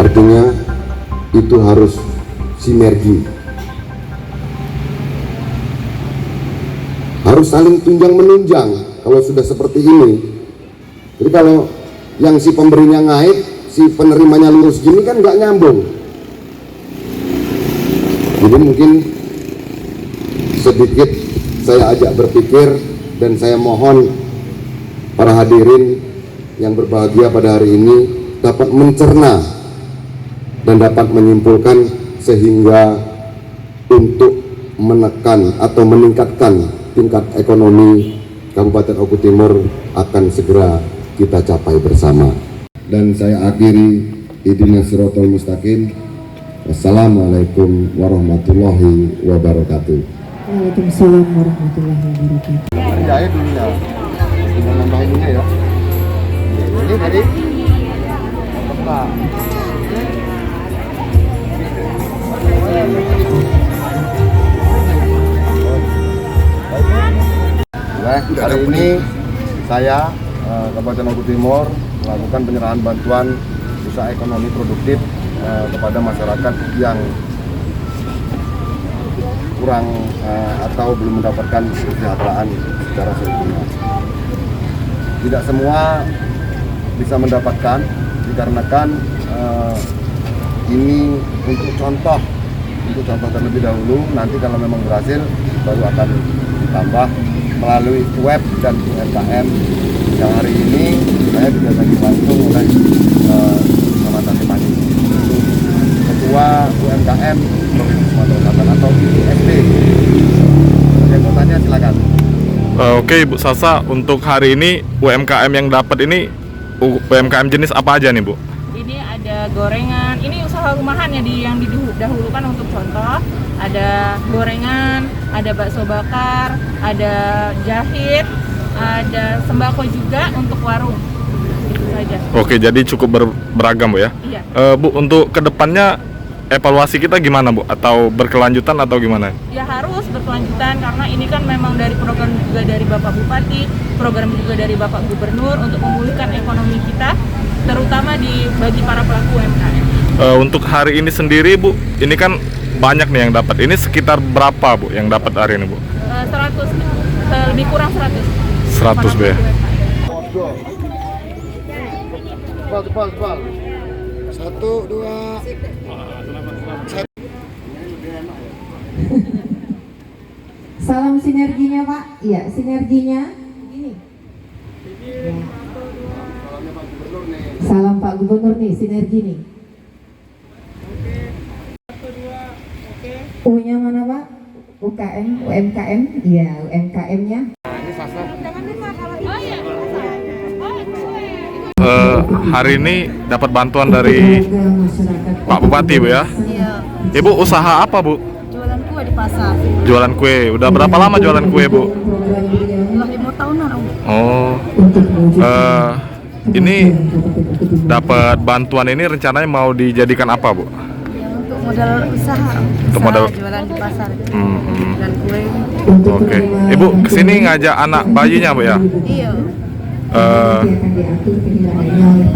Artinya itu harus sinergi, harus saling tunjang menunjang. Kalau sudah seperti ini, jadi kalau yang si pemberinya ngait, si penerimanya lurus gini kan nggak nyambung. Jadi mungkin sedikit saya ajak berpikir, dan saya mohon para hadirin yang berbahagia pada hari ini dapat mencerna dan dapat menyimpulkan, sehingga untuk menekan atau meningkatkan tingkat ekonomi Kabupaten Oku Timur akan segera kita capai bersama. Dan saya akhiri, ihdinas siratal mustaqim. Wassalamualaikum warahmatullahi wabarakatuh. Waalaikumsalam warahmatullahi wabarakatuh. Jahit dulu ya, tinggal nambahin ini ya. Ini dari apa? Hari ini saya Kabupaten Oku Timur melakukan penyerahan bantuan usaha ekonomi produktif kepada masyarakat yang kurang atau belum mendapatkan kesejahteraan secara sempurna. Tidak semua bisa mendapatkan, dikarenakan ini untuk contoh terlebih dahulu. Nanti kalau memang berhasil baru akan ditambah melalui web dan UMKM yang hari ini saya didatangi langsung oleh Kecamatan Timani, Ketua UMKM Provinsi Sumatera Selatan atau IUSD. Yang mau tanya silakan. Oke Bu Sasa, untuk hari ini UMKM yang dapat ini UMKM jenis apa aja nih Bu? Ini ada gorengan, ini usaha rumahan ya yang didahulukan untuk contoh. Ada gorengan, ada bakso bakar, ada jahit, ada sembako juga untuk warung. Itu saja. Oke, jadi cukup beragam Bu ya? Iya. Bu, untuk kedepannya evaluasi kita gimana Bu? Atau berkelanjutan atau gimana? Ya harus berkelanjutan, karena ini kan memang dari program juga dari Bapak Bupati, program juga dari Bapak Gubernur untuk memulihkan ekonomi kita, terutama bagi para pelaku UMKM. Untuk hari ini sendiri Bu, ini kan banyak nih yang dapat. Ini sekitar berapa Bu yang dapat hari ini Bu? 100, lebih kurang 100. 100 Bu ya? Cepat. 1, 2. Salam sinerginya Pak. Iya, sinerginya. Ini. Ya. Salam Pak Gubernur nih, sinergi nih. U-nya mana Pak? UKM, UMKM? Iya, UMKM-nya. Hari ini dapat bantuan dari Pak Bupati Bu ya? Iya. Ibu usaha apa Bu? Jualan kue di pasar. Jualan kue. Udah berapa lama jualan kue Bu? Udah 5 tahunan Om. Oh. Ini dapat bantuan ini rencananya mau dijadikan apa Bu? Ya, untuk modal usaha. Untuk modal jualan di pasar. Jualan kue. Oke. Ibu kesini ngajak anak bayinya Bu ya? Iya.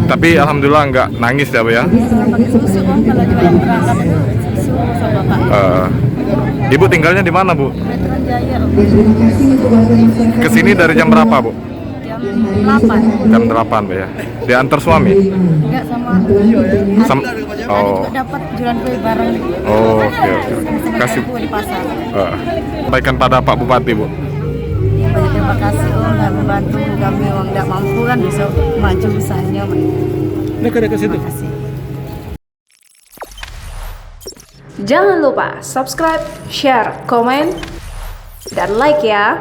Tapi alhamdulillah nggak nangis ya Bu ya? Pakai susu Om, kalau jualan berangkat itu susu sama bapak. Ibu tinggalnya di mana Bu? Veteran Jaya Om. Kesini dari jam berapa Bu? Jam 8. Jam 8 Bu ya? Diantar suami? Enggak sama. Oh. Dapat jualan kue bareng. Oh, oke. Kasih. Kue di pasar. Sampaikan pada Pak Bupati Bu. Ya, banyak terima kasih Om, dan membantu kami yang tidak mampu kan bisa maju usahanya. Terima kasih. Jangan lupa subscribe, share, komen, dan like ya.